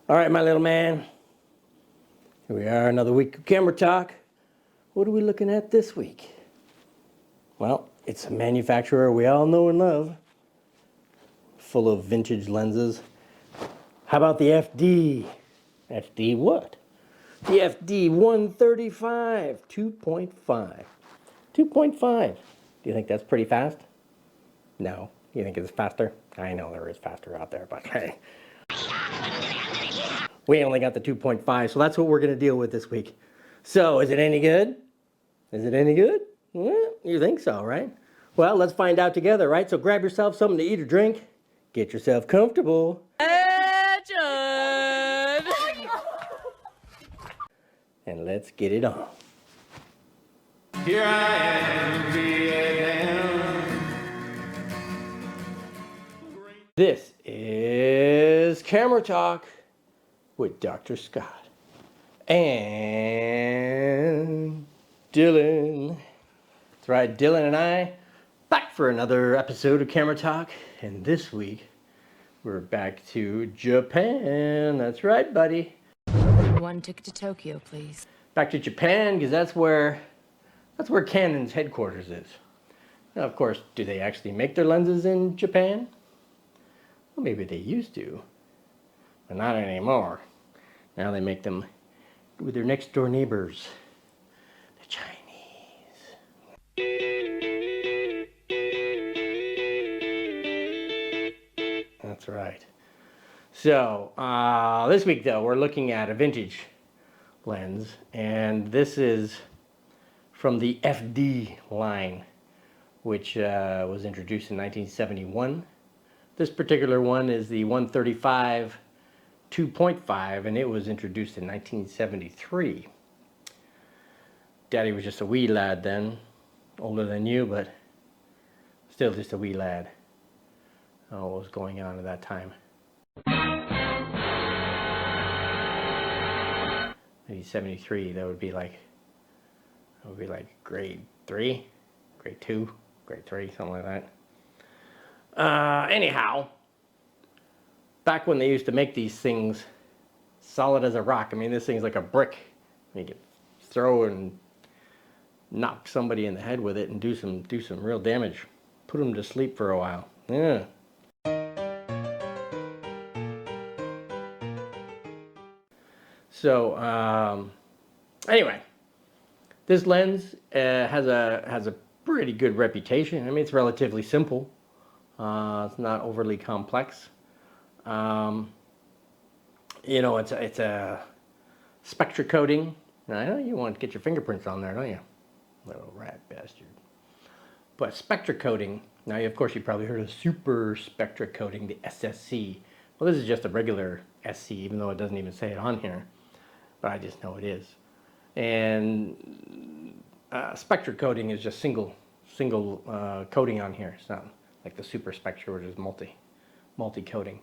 All right, my little man. Here we are, another week of camera talk. What are we looking at this week? Well, it's a manufacturer we all know and love, full of vintage lenses. How about the FD? FD what? The FD 135 2.5. 2.5. Do you think that's pretty fast? No. You think it's faster? I know there is faster out there, but hey. We only got the 2.5, so that's what we're going to deal with this week. So, is it any good? Is it any good? Well, you think so, right? Well, let's find out together, right? So grab yourself something to eat or drink. Get yourself comfortable. Action! And let's get it on. Here I am, Vietnam. This is Camera Talk with Dr. Scott and Dylan. That's right, Dylan and I back for another episode of Camera Talk, and this week we're back to Japan. That's right, buddy. One ticket to Tokyo, please. Back to Japan, because that's where Canon's headquarters is. Now, of course, do they actually make their lenses in Japan? Well, maybe they used to, but not anymore. Now they make them with their next door neighbors, the Chinese. That's right. So this week, though, we're looking at a vintage lens, and this is from the FD line, which was introduced in 1971. This particular one is the 135 2.5, and it was introduced in 1973. Daddy was just a wee lad then, older than you, but still just a wee lad. Oh, what was going on at that time? Maybe 73. That would be like grade 3, grade 2, grade 3, something like that. Anyhow, back when they used to make these things solid as a rock, I mean, this thing's like a brick. You could throw and knock somebody in the head with it and do some real damage. Put them to sleep for a while. Yeah. So anyway, this lens has a pretty good reputation. I mean, it's relatively simple. It's not overly complex. You know, it's a spectra coating. Now, I know you want to get your fingerprints on there, don't you? Little rat bastard. But spectra coating, now of course you've probably heard of super spectra coating, the SSC. Well, this is just a regular SC, even though it doesn't even say it on here. But I just know it is. And spectra coating is just single coating on here. It's not like the super spectra, which is multi-coating.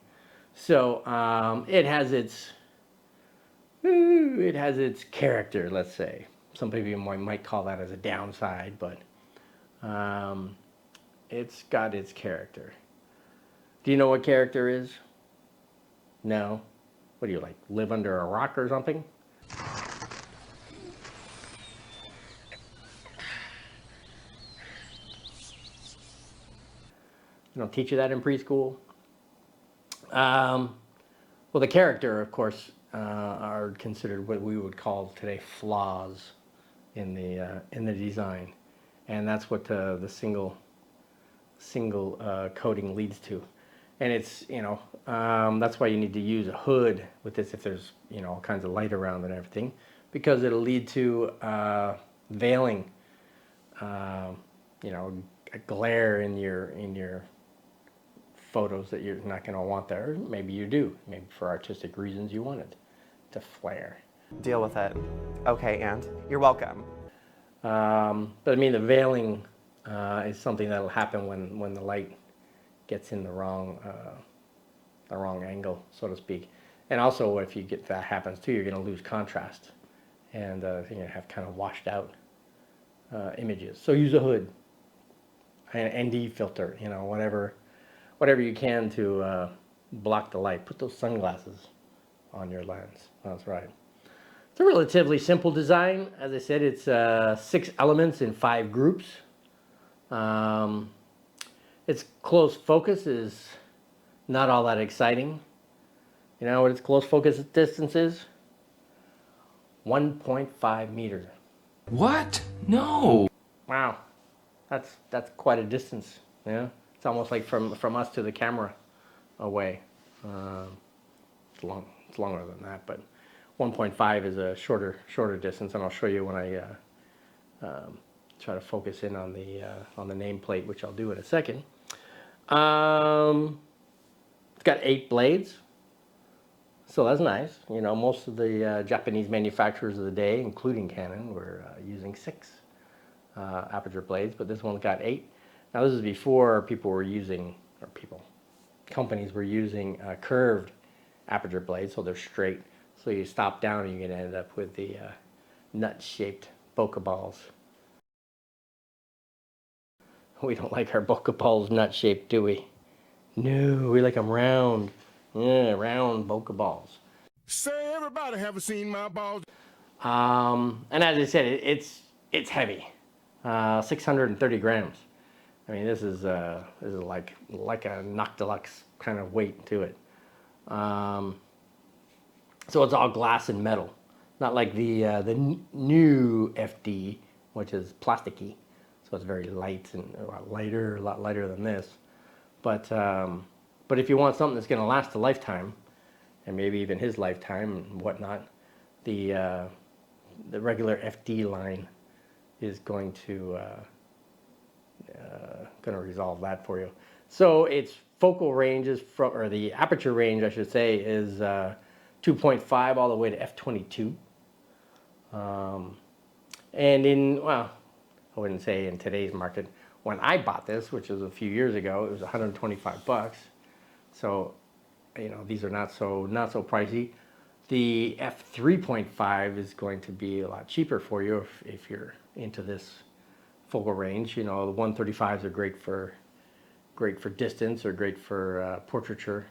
So it has its character, let's say. Some people might call that as a downside, but it's got its character. Do you know what character is? No? What do you, like, live under a rock or something? They don't teach you that in preschool. Well, the character, of course, are considered what we would call today flaws in the design, and that's what the single coating leads to. And it's, you know, that's why you need to use a hood with this if there's, you know, all kinds of light around and everything, because it'll lead to veiling, you know, a glare in your photos that you're not going to want there. Maybe you do. Maybe for artistic reasons you want it to flare. Deal with it. Okay, and you're welcome. But I mean, the veiling is something that'll happen when the light gets in the wrong angle, so to speak. And also, if that happens too, you're going to lose contrast, and you're going to have kind of washed out images. So use a hood, an ND filter, you know, whatever you can to block the light. Put those sunglasses on your lens. That's right. It's a relatively simple design. As I said, it's 6 elements in 5 groups. Its close focus is not all that exciting. You know what its close focus distance is? 1.5 meters. What? No. Wow, that's quite a distance. Yeah, it's almost like from us to the camera away. It's longer than that, but 1.5 is a shorter distance, and I'll show you when I try to focus in on the nameplate, which I'll do in a second. It's got 8 blades, so that's nice. You know, most of the Japanese manufacturers of the day, including Canon, were using 6 aperture blades, but this one's got 8. Now this is before companies were using curved aperture blades, so they're straight. So you stop down and you're going to end up with the nut-shaped bokeh balls. We don't like our bokeh balls nut-shaped, do we? No, we like them round. Yeah, round bokeh balls. Say, everybody haven't seen my balls. And as I said, it's heavy, 630 grams. I mean, this is like a Noc Deluxe kind of weight to it. So it's all glass and metal, not like the new FD, which is plasticky. So it's very light and a lot lighter than this. But if you want something that's going to last a lifetime, and maybe even his lifetime and whatnot, the regular FD line is going to resolve that for you. So its focal range is or the aperture range, I should say, is 2.5 all the way to f22. And I wouldn't say in today's market. When I bought this, which was a few years ago, it was 125 bucks. So, you know, these are not so pricey. The f3.5 is going to be a lot cheaper for you if you're into this focal range. You know, the 135s are great for distance or great for portraiture,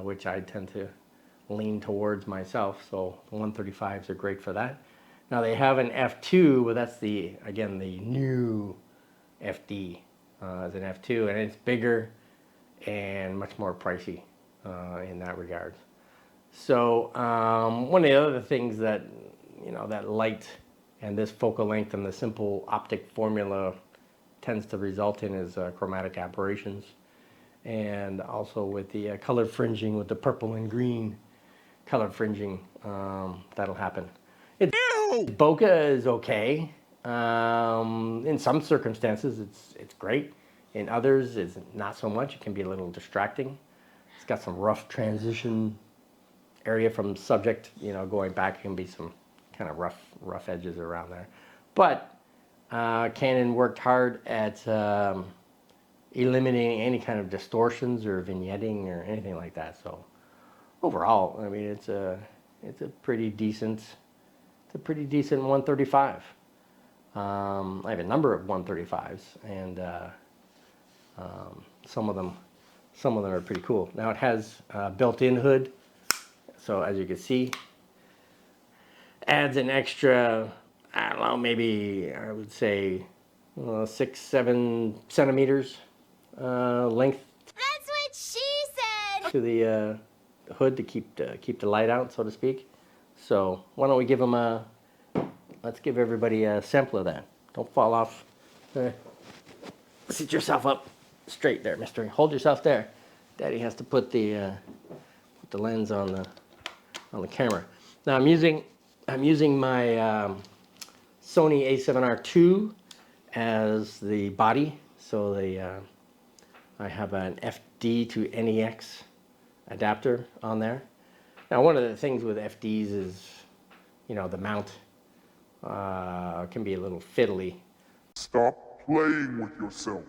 which I tend to lean towards myself. So the 135s are great for that. Now they have an f2, but that's the new FD as an f2, and it's bigger and much more pricey in that regard. So one of the other things that, you know, that light and this focal length and the simple optic formula tends to result in is chromatic aberrations, and also with the color fringing with the purple and green color fringing, that'll happen. Bokeh is okay. In some circumstances, it's great. In others, it's not so much. It can be a little distracting. It's got some rough transition area from subject, you know, going back. Can be some kind of rough edges around there. But Canon worked hard at eliminating any kind of distortions or vignetting or anything like that. So overall, I mean, it's a pretty decent 135. I have a number of 135s, and some of them are pretty cool. Now it has a built-in hood, so as you can see, adds an extra, I don't know, maybe I would say 6-7 centimeters length. That's what she said. To the hood to keep the light out, so to speak. So why don't we give them let's give everybody a sample of that. Don't fall off. Sit yourself up straight there, mister. Hold yourself there. Daddy has to put the lens on the camera. Now I'm using my Sony a7R II as the body. So I have an FD to NEX adapter on there. Now one of the things with FDs is, you know, the mount can be a little fiddly. Stop playing with yourself.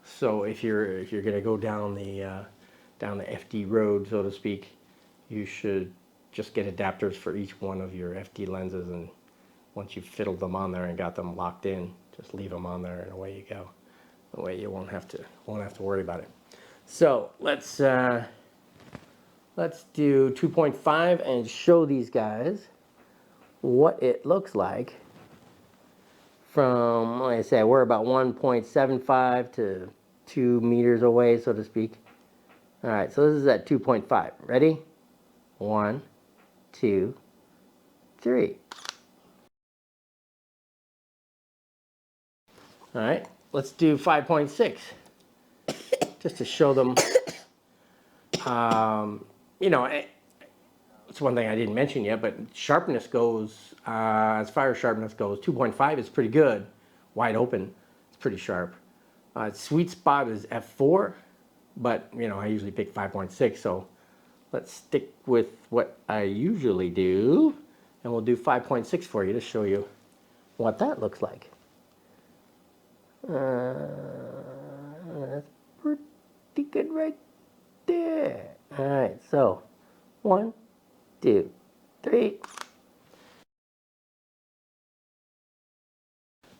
So if you're going to go down the FD road, so to speak, you should just get adapters for each one of your FD lenses, and once you've fiddled them on there and got them locked in, just leave them on there and away you go. That way you won't have to worry about it. So let's let's do 2.5 and show these guys what it looks like from, like I said, we're about 1.75 to 2 meters away, so to speak. All right, so this is at 2.5. Ready? 1, 2, 3. All right, let's do 5.6 just to show them. You know, it's one thing I didn't mention yet, but sharpness goes, as far as sharpness goes, 2.5 is pretty good. Wide open, it's pretty sharp. Sweet spot is f4, but you know, I usually pick 5.6, so let's stick with what I usually do, and we'll do 5.6 for you to show you what that looks like. That's pretty good right there. All right, so 1, 2, 3.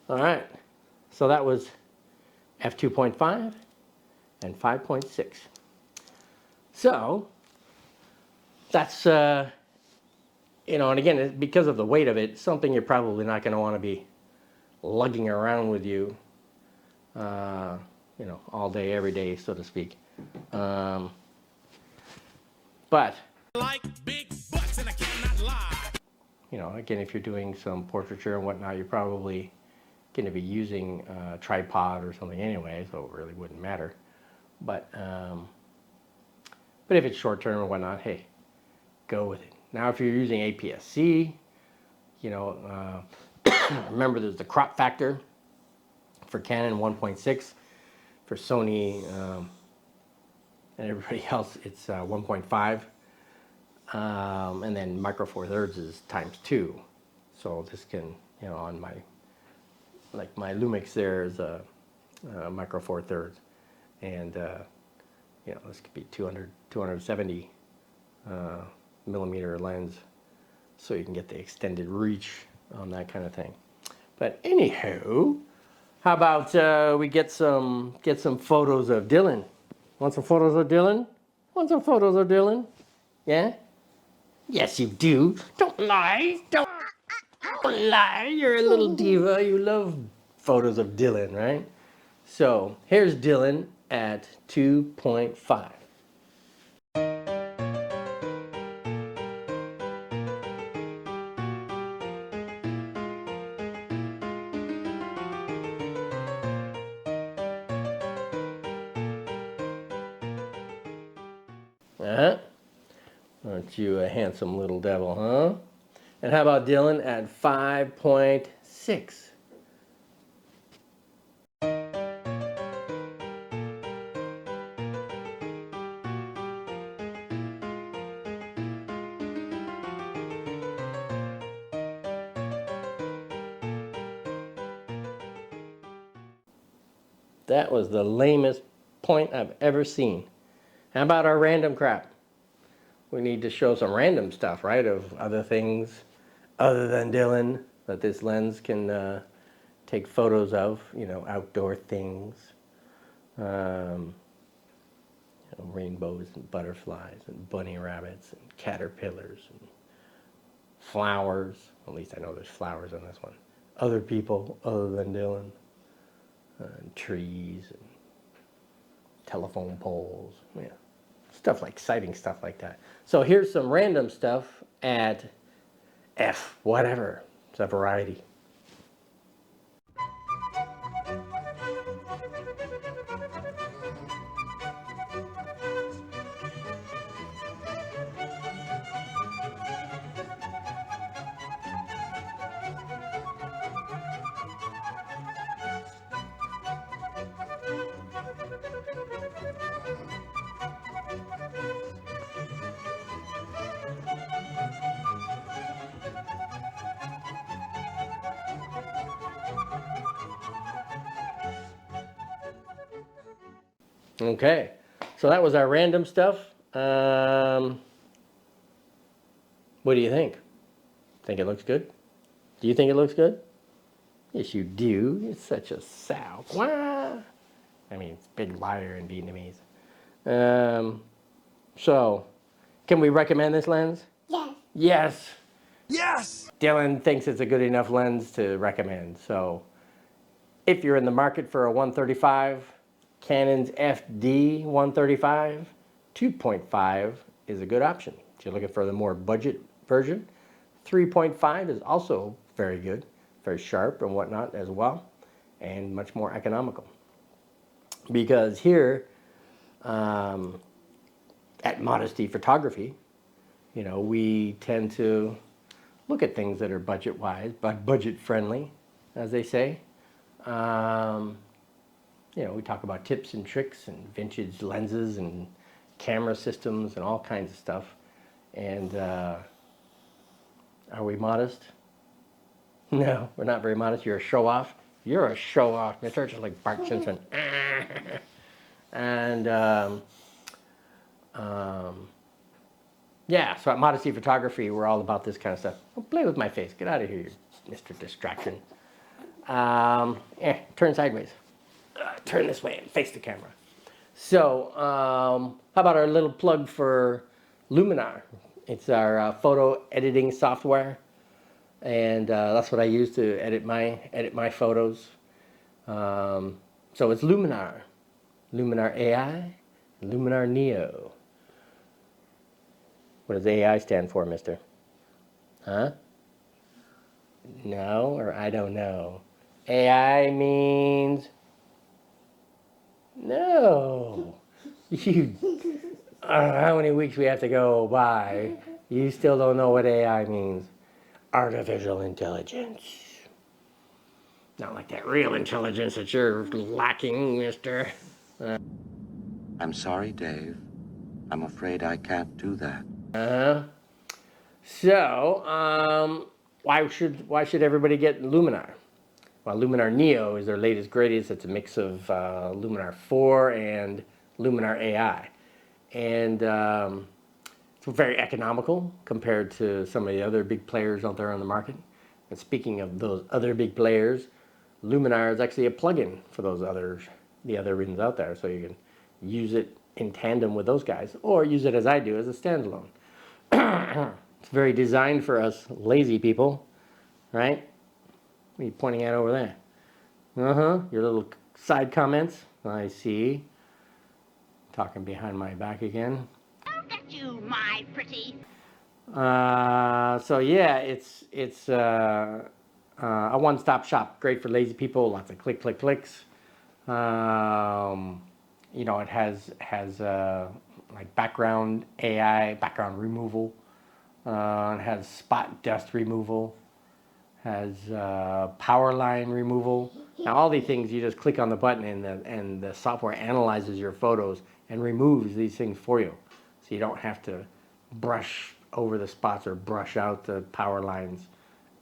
All right, so that was f2.5 and 5.6. So that's, you know, and again, because of the weight of it, something you're probably not going to want to be lugging around with you, you know, all day, every day, so to speak. But, Like big butts and I cannot lie. you know, again, if you're doing some portraiture and whatnot, you're probably going to be using a tripod or something anyway, so it really wouldn't matter. But if it's short term or whatnot, hey, go with it. Now, if you're using APS-C, you know, remember there's the crop factor for Canon 1.6, for Sony and everybody else it's 1.5, and then micro four thirds is ×2. So this can, you know, on my, like my Lumix there is a micro four thirds, and you know, this could be 270 millimeter lens, so you can get the extended reach on that kind of thing. But anyhow, how about we get some photos of Dylan? Want some photos of Dylan? Want some photos of Dylan? Yeah? Yes, you do. Don't lie. Don't lie. You're a little diva. You love photos of Dylan, right? So here's Dylan at 2.5. Uh-huh. Aren't you a handsome little devil, huh? And how about Dylan at 5.6? That was the lamest point I've ever seen. How about our random crap? We need to show some random stuff, right? Of other things other than Dylan that this lens can take photos of, you know, outdoor things. You know, rainbows and butterflies and bunny rabbits and caterpillars and flowers. At least I know there's flowers on this one. Other people other than Dylan. And trees and telephone poles. Yeah. Stuff like, exciting stuff like that. So here's some random stuff at F, whatever. It's a variety. Okay, so that was our random stuff. What do you think? Think it looks good? Do you think it looks good? Yes, you do. You're such a sow. Wah! I mean, it's big liar in Vietnamese. So, Can we recommend this lens? Yes. Yes. Yes! Dylan thinks it's a good enough lens to recommend. So if you're in the market for a 135, Canon's FD 135, 2.5 is a good option. If you're looking for the more budget version, 3.5 is also very good, very sharp and whatnot as well, and much more economical. Because here, at Modesty Photography, we tend to look at things that are budget-wise, but budget-friendly, as they say. We talk about tips and tricks and vintage lenses and camera systems and all kinds of stuff. And are we modest? No, we're not very modest. You're a show-off. You're a show-off, Mr. Just like Bart Simpson. And yeah, so at Modesty Photography, we're all about this kind of stuff. Don't play with my face. Get out of here, Mr. Distraction. Turn sideways. Turn this way and face the camera. So, how about our little plug for Luminar? It's our photo editing software, and that's what I use to edit my photos. So it's Luminar, Luminar AI, Luminar Neo. What does AI stand for, mister? Huh? No, or I don't know. AI means no. You, I don't know how many weeks we have to go by. You still don't know what AI means. Artificial intelligence. Not like that real intelligence that you're lacking, mister. I'm sorry, Dave. I'm afraid I can't do that. So, why should everybody get Luminar? Well, Luminar Neo is their latest greatest. It's a mix of Luminar 4 and Luminar AI. And it's very economical compared to some of the other big players out there on the market. And speaking of those other big players, Luminar is actually a plugin for the other ones out there. So you can use it in tandem with those guys, or use it as I do, as a standalone. It's very designed for us lazy people, right? What are you pointing at over there? Your little side comments. I see. Talking behind my back again. Look at you, my pretty. So yeah, it's a one-stop shop. Great for lazy people. Lots of clicks. It has like background AI, background removal. It has spot dust removal. Has power line removal. Now all these things, you just click on the button and the software analyzes your photos and removes these things for you. So you don't have to brush over the spots or brush out the power lines.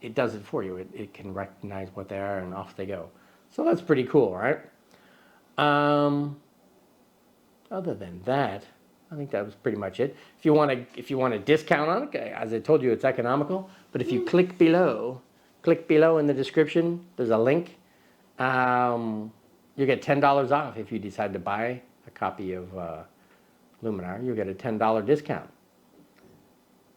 It does it for you. It can recognize what they are and off they go. So that's pretty cool, right? Other than that, I think that was pretty much it. If you want a discount on it, as I told you, it's economical. But if you click below in the description, there's a link. You get $10 off if you decide to buy a copy of Luminar. You get a $10 discount.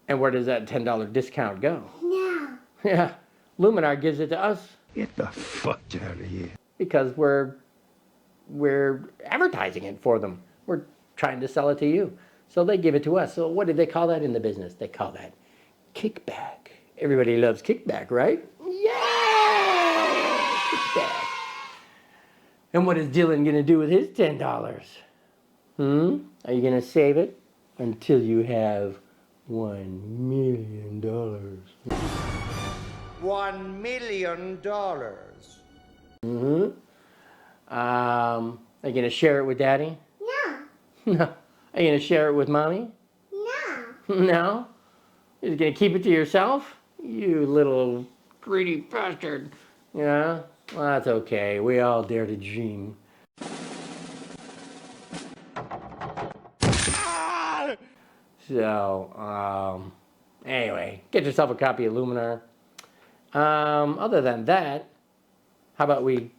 And where does that $10 discount go? No. Yeah, Luminar gives it to us. Get the fuck out of here. Because we're advertising it for them. We're trying to sell it to you. So they give it to us. So what do they call that in the business? They call that kickback. Everybody loves kickback, right? Yeah! Kickback. And what is Dylan going to do with his $10? Are you going to save it until you have $1 million? $1 million. Are you going to share it with Daddy? No. No. Are you going to share it with Mommy? No. No? You're just going to keep it to yourself? You little greedy bastard. Yeah? Well, that's okay. We all dare to dream. So, anyway, get yourself a copy of Luminar. Other than that, how about we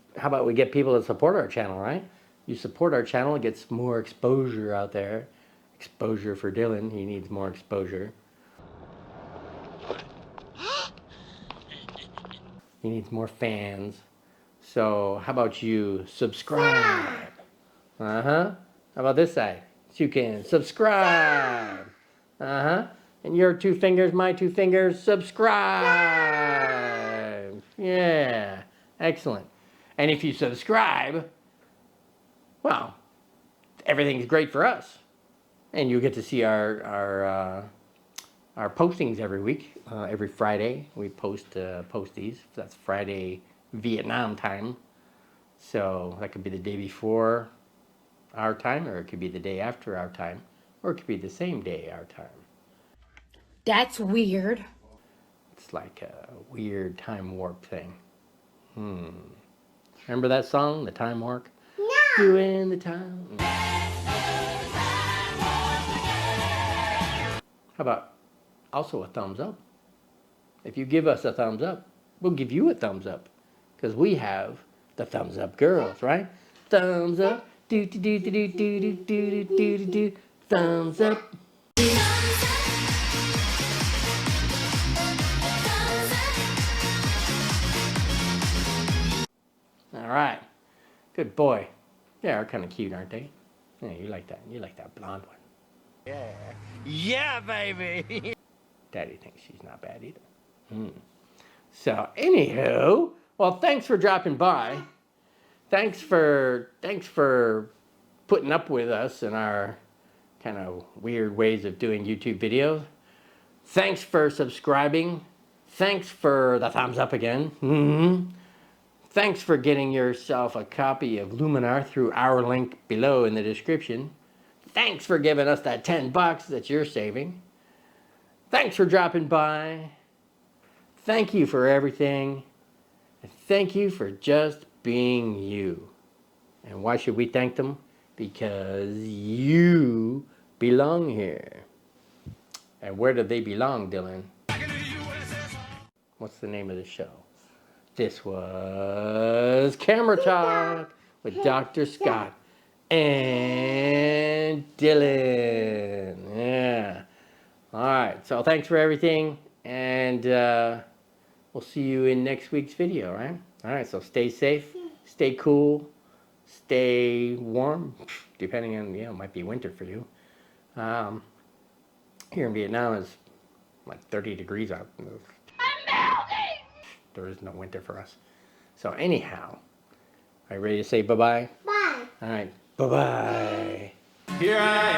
get people to support our channel, right? You support our channel, it gets more exposure out there, exposure for Dylan. He needs more exposure. He needs more fans. So how about you subscribe? Uh-huh. How about this side? So you can subscribe. Uh-huh. And your two fingers, my two fingers, subscribe. Yeah. Excellent. And if you subscribe, well, everything's great for us. And you get to see our postings every week. Every Friday we post these. That's Friday Vietnam time. So that could be the day before our time, or it could be the day after our time, or it could be the same day our time. That's weird. It's like a weird time warp thing. Remember that song, The Time Warp? No. Doing the time. How about also a thumbs up? If you give us a thumbs up, we'll give you a thumbs up. Because we have the thumbs up girls, right? Thumbs up. Do do do do do do do do do do do. Thumbs up. All right. Good boy. Yeah, they're kind of cute, aren't they? Yeah, you like that. You like that blonde one. Yeah, baby. Daddy thinks she's not bad either. So, anywho, well, thanks for dropping by. Thanks for putting up with us and our kind of weird ways of doing YouTube videos. Thanks for subscribing. Thanks for the thumbs up again. Thanks for getting yourself a copy of Luminar through our link below in the description. Thanks for giving us that $10 that you're saving. Thanks for dropping by. Thank you for everything. And thank you for just being you. And why should we thank them? Because you belong here. And where do they belong, Dylan? What's the name of the show? This was Camera Talk with Dr. Scott and Dylan. Yeah. All right. So thanks for everything. And we'll see you in next week's video, right? All right. So stay safe, stay cool, stay warm, depending on, it might be winter for you. Here in Vietnam, it's like 30 degrees out. There is no winter for us. So anyhow, are you ready to say bye-bye? Bye. All right, bye-bye. Here I